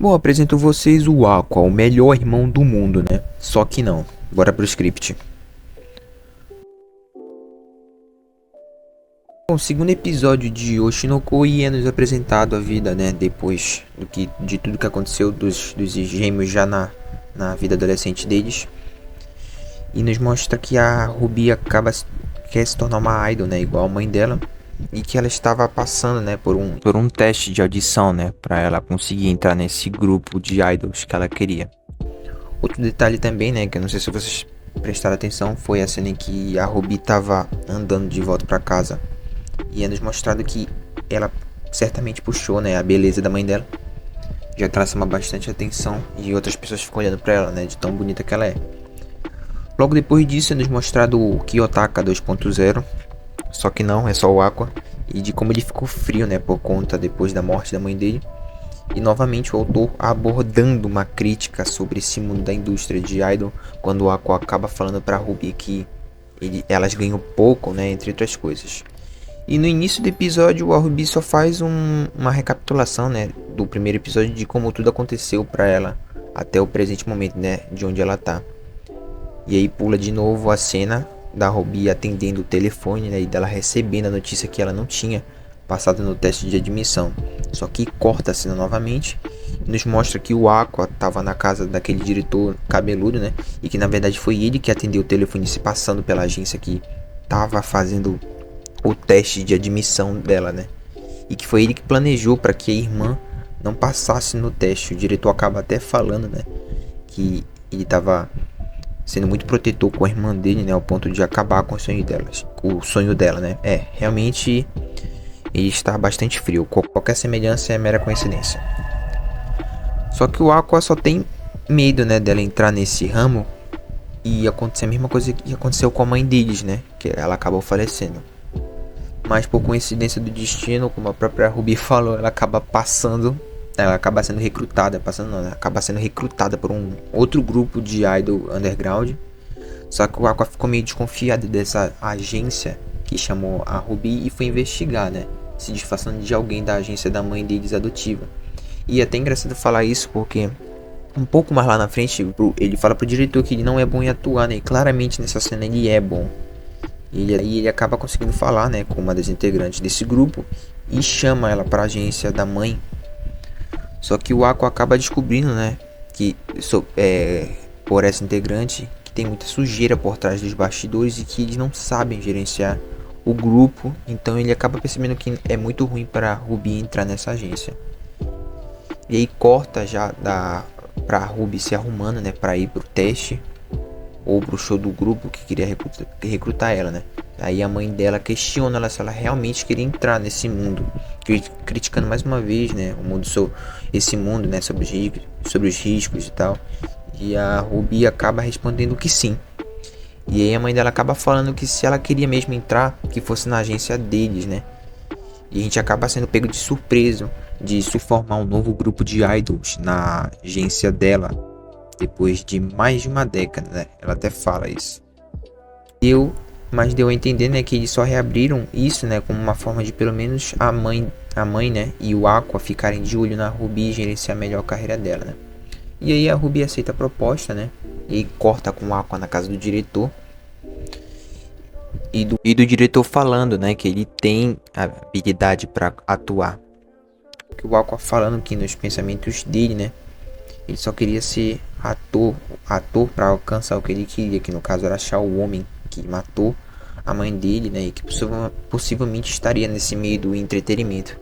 Bom, apresento vocês o Aqua, o melhor irmão do mundo, né? Só que não. Bora pro script. Bom, o segundo episódio de Oshinokoi é nos apresentado a vida, né? Depois de tudo que aconteceu dos gêmeos já na vida adolescente deles. E nos mostra que a Ruby quer se tornar uma idol, né? Igual a mãe dela. E que ela estava passando, né, por um teste de audição, né, para ela conseguir entrar nesse grupo de idols que ela queria. Outro detalhe também, né, que eu não sei se vocês prestaram atenção, foi a cena em que a Ruby estava andando de volta para casa e é nos mostrado que ela certamente puxou, né, a beleza da mãe dela, já que ela chama bastante atenção e outras pessoas ficam olhando para ela, né, de tão bonita que ela é. Logo depois disso é nos mostrado o Kiyotaka 2.0. Só que não, é só o Aqua. E de como ele ficou frio, né, por conta depois da morte da mãe dele. E novamente o autor abordando uma crítica sobre esse mundo da indústria de idol, quando o Aqua acaba falando para Ruby que elas ganham pouco, né, entre outras coisas. E no início do episódio a Ruby só faz uma recapitulação, né, do primeiro episódio, de como tudo aconteceu para ela até o presente momento, né, de onde ela tá. E aí pula de novo a cena da Ruby atendendo o telefone, né, e dela recebendo a notícia que ela não tinha passado no teste de admissão. Só que corta a cena novamente e nos mostra que o Aqua estava na casa daquele diretor cabeludo, né, e que na verdade foi ele que atendeu o telefone se passando pela agência que estava fazendo o teste de admissão dela, né, e que foi ele que planejou para que a irmã não passasse no teste. O diretor acaba até falando, né, que ele estava sendo muito protetor com a irmã dele, né, ao ponto de acabar com o sonho dela, né. Realmente ele está bastante frio. Qualquer semelhança é mera coincidência. Só que o Aqua só tem medo, né, dela entrar nesse ramo e acontecer a mesma coisa que aconteceu com a mãe deles, né, que ela acabou falecendo. Mas por coincidência do destino, como a própria Ruby falou, ela acaba sendo recrutada, ela acaba sendo recrutada por um outro grupo de idol underground. Só que o Aqua ficou meio desconfiado dessa agência que chamou a Ruby e foi investigar, né, se disfarçando de alguém da agência da mãe deles adotiva. E é até engraçado falar isso porque um pouco mais lá na frente ele fala pro diretor que ele não é bom em atuar, né, e claramente nessa cena ele é bom. E ele acaba conseguindo falar, né, com uma das integrantes desse grupo e chama ela pra agência da mãe. Só que o Aqua acaba descobrindo, né, que por essa integrante que tem muita sujeira por trás dos bastidores e que eles não sabem gerenciar o grupo. Então ele acaba percebendo que é muito ruim para Ruby entrar nessa agência. E aí corta já pra Ruby se arrumando, né, para ir pro teste ou pro show do grupo que queria recrutar ela, né. Aí a mãe dela questiona ela se ela realmente queria entrar nesse mundo, criticando mais uma vez, né, esse mundo, né, sobre os riscos e tal. E a Ruby acaba respondendo que sim. E aí a mãe dela acaba falando que se ela queria mesmo entrar, que fosse na agência deles, né. E a gente acaba sendo pego de surpresa de se formar um novo grupo de idols na agência dela, depois de mais de uma década, né? Ela até fala isso. Mas deu a entender, né, que eles só reabriram isso, né, como uma forma de pelo menos a mãe, né, e o Aqua ficarem de olho na Ruby e gerenciar melhor a carreira dela, né. E aí a Ruby aceita a proposta, né, e corta com o Aqua na casa do diretor. E do diretor falando, né, que ele tem habilidade para atuar. Que o Aqua falando que nos pensamentos dele, né, ele só queria ser ator para alcançar o que ele queria, que no caso era achar o homem que matou a mãe dele, né, e que possivelmente estaria nesse meio do entretenimento.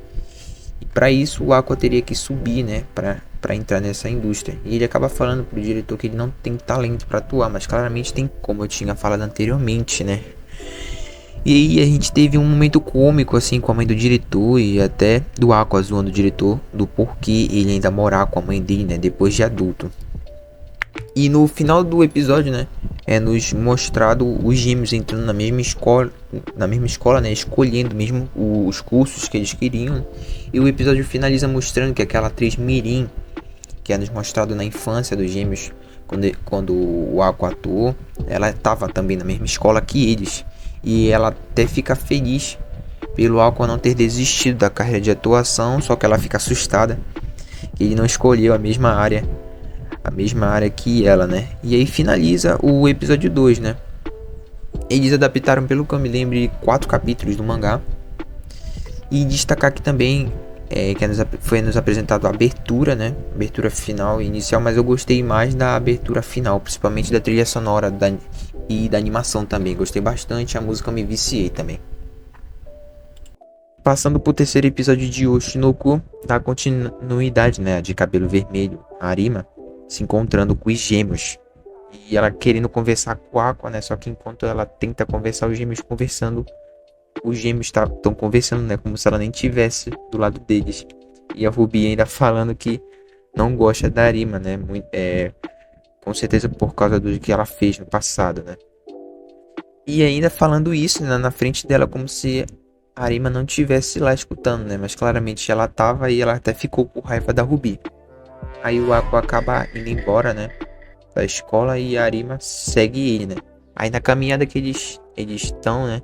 E para isso o Aqua teria que subir, né, para entrar nessa indústria. E ele acaba falando pro diretor que ele não tem talento para atuar, mas claramente tem, como eu tinha falado anteriormente, né. E aí a gente teve um momento cômico assim com a mãe do diretor e até do Aqua zoando o diretor do porquê ele ainda morar com a mãe dele, né, depois de adulto. E no final do episódio, né, é nos mostrado os gêmeos entrando na mesma escola, né, escolhendo mesmo os cursos que eles queriam. E o episódio finaliza mostrando que aquela atriz Mirim, que é nos mostrado na infância dos gêmeos, quando o Aqua atuou, ela estava também na mesma escola que eles. E ela até fica feliz pelo Aqua não ter desistido da carreira de atuação, só que ela fica assustada que ele não escolheu a mesma área que ela, né? E aí finaliza o episódio 2, né? Eles adaptaram, pelo que eu me lembro, 4 capítulos do mangá. E destacar que também foi nos apresentado a abertura, né? Abertura final e inicial, mas eu gostei mais da abertura final, principalmente da trilha sonora e da animação também. Gostei bastante, a música eu me viciei também. Passando pro terceiro episódio de Oshinoko, dá continuidade, né? De cabelo vermelho, a Arima se encontrando com os gêmeos. E ela querendo conversar com a Aqua, né? Só que enquanto ela tenta conversar, os gêmeos conversando. Os gêmeos estão conversando, né? Como se ela nem tivesse do lado deles. E a Ruby ainda falando que não gosta da Arima, né? Com certeza por causa do que ela fez no passado, né? E ainda falando isso, né, na frente dela, como se a Arima não estivesse lá escutando, né? Mas claramente ela tava e ela até ficou com raiva da Ruby. Aí o Aqua acaba indo embora, né? Da escola e a Arima segue ele, né? Aí na caminhada que eles estão, né?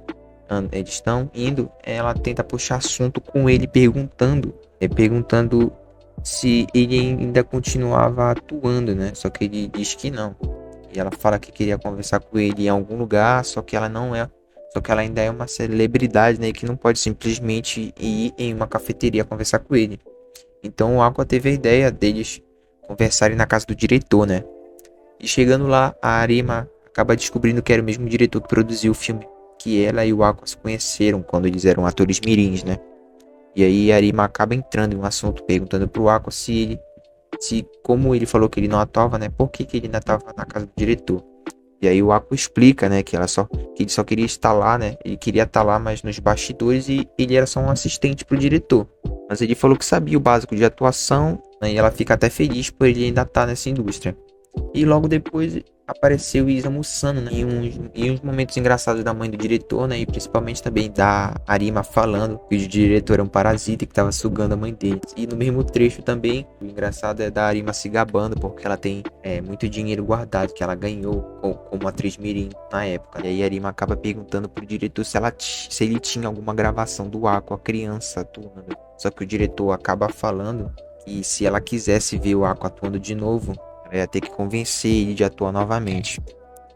Eles estão indo, ela tenta puxar assunto com ele, perguntando se ele ainda continuava atuando, né? Só que ele diz que não. E ela fala que queria conversar com ele em algum lugar, só que ela não é, só que ela ainda é uma celebridade, né? Que não pode simplesmente ir em uma cafeteria conversar com ele. Então o Aqua teve a ideia deles conversarem na casa do diretor, né? E chegando lá, a Arima acaba descobrindo que era o mesmo diretor que produziu o filme que ela e o Aqua se conheceram quando eles eram atores mirins, né? E aí a Arima acaba entrando em um assunto perguntando pro Aqua como ele falou que ele não atuava, né? Por que ele ainda estava na casa do diretor? E aí o Aqua explica, né, que ele só queria estar lá, né? Ele queria estar lá, mas nos bastidores e ele era só um assistente pro diretor. Mas ele falou que sabia o básico de atuação, né, e ela fica até feliz por ele ainda estar nessa indústria. E logo depois apareceu Isamu Sano, né? Em uns momentos engraçados da mãe do diretor, né? E principalmente também da Arima falando que o diretor era um parasita e que estava sugando a mãe dele. E no mesmo trecho também, o engraçado é da Arima se gabando porque ela tem muito dinheiro guardado que ela ganhou como atriz mirim na época. E aí a Arima acaba perguntando pro diretor se ele tinha alguma gravação do Aqua, a criança atuando. Só que o diretor acaba falando que se ela quisesse ver o Aqua atuando de novo, ela ia ter que convencer ele de atuar novamente.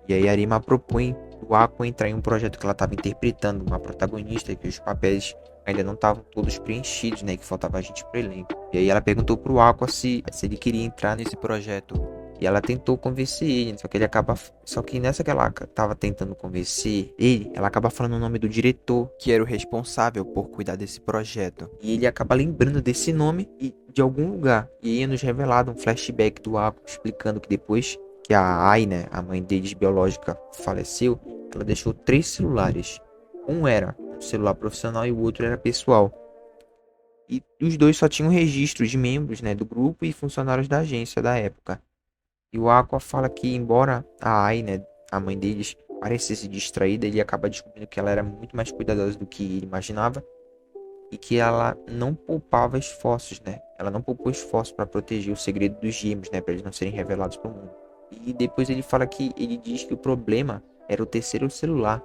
E aí a Arima propõe o Aqua entrar em um projeto que ela estava interpretando, uma protagonista, que os papéis ainda não estavam todos preenchidos, né? Que faltava gente pro elenco. E aí ela perguntou pro Aqua se ele queria entrar nesse projeto. E ela tentou convencer ele, só que nessa que ela tava tentando convencer ele, ela acaba falando o nome do diretor, que era o responsável por cuidar desse projeto. E ele acaba lembrando desse nome e de algum lugar. E aí nos revelado um flashback do Aqua explicando que depois que a Ai, né, a mãe deles biológica, faleceu, ela deixou 3 celulares. Um era um celular profissional e o outro era pessoal. E os dois só tinham registros de membros, né, do grupo e funcionários da agência da época. E o Aqua fala que, embora a Ai, né, a mãe deles, parecesse distraída, ele acaba descobrindo que ela era muito mais cuidadosa do que ele imaginava e que ela não poupava esforços, né? Ela não poupou esforços para proteger o segredo dos gêmeos, né, para eles não serem revelados para o mundo. E depois ele diz que o problema era o terceiro celular,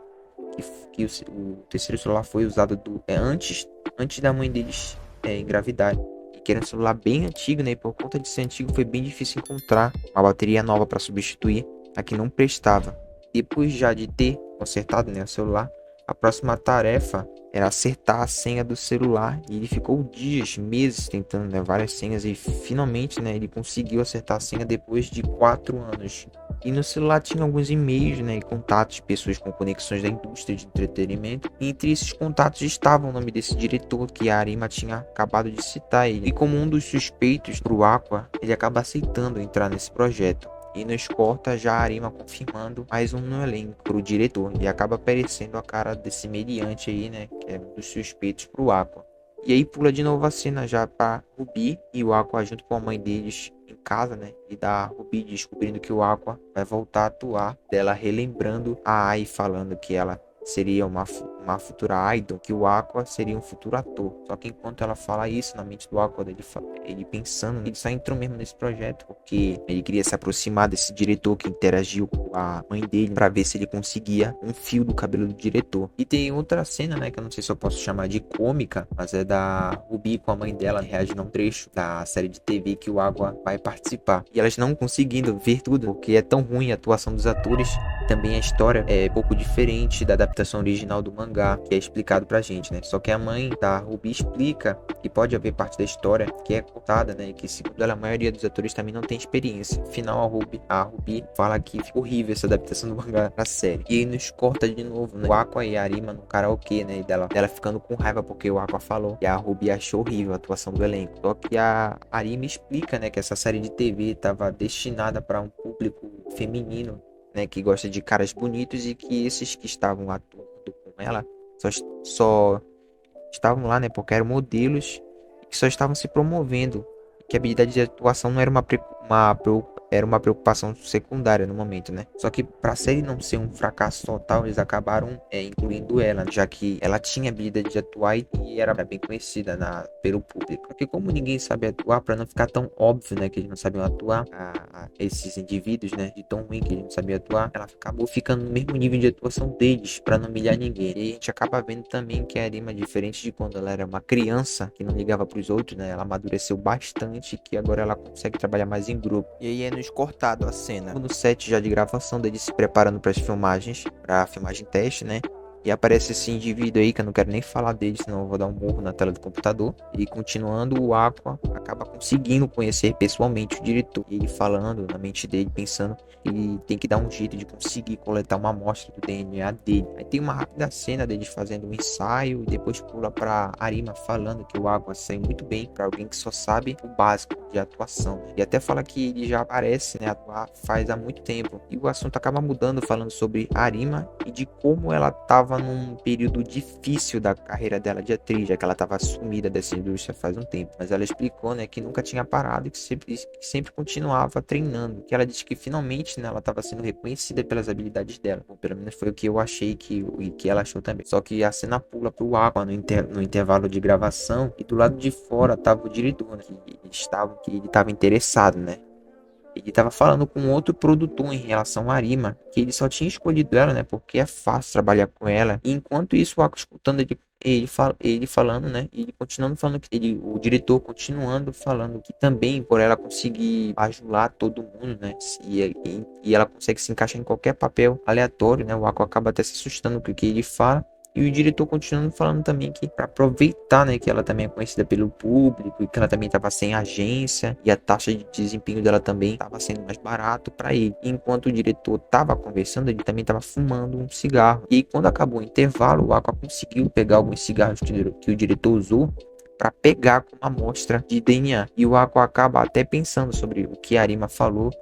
que o terceiro celular foi usado antes da mãe deles engravidar. Que era um celular bem antigo, né? E por conta de ser antigo, foi bem difícil encontrar uma bateria nova para substituir a que não prestava. Depois já de ter consertado, né, o celular, a próxima tarefa era acertar a senha do celular. E ele ficou dias, meses tentando, né, várias senhas e finalmente, né, ele conseguiu acertar a senha depois de 4 anos. E no celular tinha alguns e-mails, né, e contatos de pessoas com conexões da indústria de entretenimento. E entre esses contatos estava o nome desse diretor que a Arima tinha acabado de citar ele. E como um dos suspeitos pro Aqua, ele acaba aceitando entrar nesse projeto. E nos corta já a Arima confirmando mais um no elenco pro diretor. E acaba aparecendo a cara desse mediante aí, né, que é um dos suspeitos pro Aqua. E aí pula de novo a cena já pra Ruby e o Aqua junto com a mãe deles em casa, né? E da Ruby descobrindo que o Aqua vai voltar a atuar, dela relembrando a Ai falando que ela seria uma futura idol, que o Aqua seria um futuro ator. Só que enquanto ela fala isso na mente do Aqua, ele pensando, ele só entrou mesmo nesse projeto porque ele queria se aproximar desse diretor que interagiu com a mãe dele para ver se ele conseguia um fio do cabelo do diretor. E tem outra cena, né, que eu não sei se eu posso chamar de cômica, mas é da Ruby com a mãe dela reagindo a um trecho da série de TV que o Aqua vai participar. E elas não conseguindo ver tudo, porque é tão ruim a atuação dos atores. Também a história é pouco diferente da adaptação original do mangá, que é explicado pra gente, né? Só que a mãe da Ruby explica que pode haver parte da história que é contada, né? E que, segundo ela, a maioria dos atores também não tem experiência. Afinal, a Ruby fala que ficou horrível essa adaptação do mangá pra série. E aí nos corta de novo, né? O Aqua e a Arima no karaokê, né? E dela ficando com raiva porque o Aqua falou. E a Ruby achou horrível a atuação do elenco. Só que a Arima explica, né? Que essa série de TV estava destinada para um público feminino, né, que gosta de caras bonitos, e que esses que estavam atuando com ela só estavam lá, né, porque eram modelos que só estavam se promovendo, que a habilidade de atuação não era era uma preocupação secundária no momento, né? Só que para a série não ser um fracasso total, eles acabaram incluindo ela, já que ela tinha habilidade de atuar e era bem conhecida pelo público. Porque como ninguém sabe atuar, para não ficar tão óbvio, né, que eles não sabiam atuar, esses indivíduos, né, de tão ruim que eles não sabiam atuar, ela acabou ficando no mesmo nível de atuação deles, para não humilhar ninguém. E a gente acaba vendo também que a Arima, diferente de quando ela era uma criança que não ligava para os outros, né, ela amadureceu bastante, que agora ela consegue trabalhar mais em grupo. E aí nos cortado a cena no set já de gravação dele se preparando para as filmagens, para a filmagem teste, né? E aparece esse indivíduo aí, que eu não quero nem falar dele, senão eu vou dar um murro na tela do computador. E continuando, o Aqua acaba conseguindo conhecer pessoalmente o diretor. E ele falando na mente dele, pensando que ele tem que dar um jeito de conseguir coletar uma amostra do DNA dele. Aí tem uma rápida cena deles fazendo um ensaio e depois pula pra Arima falando que o Aqua saiu muito bem para alguém que só sabe o básico de atuação. E até fala que ele já aparece, né, atuar faz há muito tempo. E o assunto acaba mudando, falando sobre Arima e de como ela tava num período difícil da carreira dela de atriz, já que ela estava sumida dessa indústria faz um tempo. Mas ela explicou, né, que nunca tinha parado e que sempre continuava treinando. Que ela disse que finalmente, né, ela estava sendo reconhecida pelas habilidades dela. Bom, pelo menos foi o que eu achei e que ela achou também. Só que a cena pula pro Aqua no intervalo de gravação e do lado de fora tava o diretor, né, que ele estava interessado, né? Ele estava falando com outro produtor em relação a Arima, que ele só tinha escolhido ela, né, porque é fácil trabalhar com ela. E enquanto isso, o Aqua escutando ele falando, né, ele continuando falando o diretor continuando falando que também por ela conseguir ajular todo mundo, né, e ela consegue se encaixar em qualquer papel aleatório, né, o Aqua acaba até se assustando com o que ele fala. E o diretor continuando falando também que para aproveitar, né, que ela também é conhecida pelo público e que ela também estava sem agência e a taxa de desempenho dela também estava sendo mais barato para ele. E enquanto o diretor estava conversando, ele também estava fumando um cigarro. E aí, quando acabou o intervalo, o Aqua conseguiu pegar alguns cigarros que o diretor usou para pegar com uma amostra de DNA. E o Aqua acaba até pensando sobre o que a Arima falou,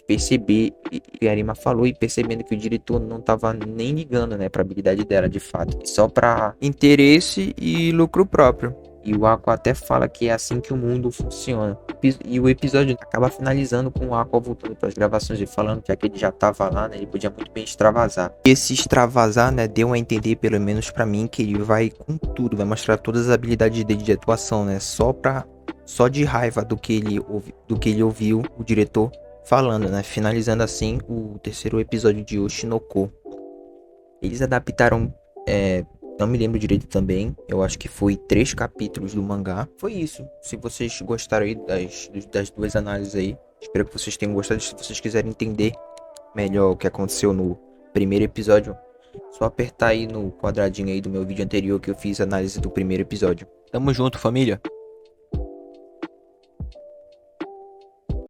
perceber e a Arima falou, e percebendo que o diretor não estava nem ligando, né, para a habilidade dela de fato, só para interesse e lucro próprio. E o Aqua até fala que é assim que o mundo funciona. E o episódio acaba finalizando com o Aqua voltando para as gravações e falando que aquele já estava lá, né, ele podia muito bem extravasar. E esse extravasar, né, deu a entender, pelo menos para mim, que ele vai com tudo, vai mostrar todas as habilidades dele de atuação, né, só de raiva do que ele ouviu o diretor falando, né? Finalizando assim o terceiro episódio de Oshinoko. Eles adaptaram, não me lembro direito também, eu acho que foi 3 capítulos do mangá. Foi isso. Se vocês gostaram aí das duas análises aí, espero que vocês tenham gostado. Se vocês quiserem entender melhor o que aconteceu no primeiro episódio, só apertar aí no quadradinho aí do meu vídeo anterior que eu fiz a análise do primeiro episódio. Tamo junto, família!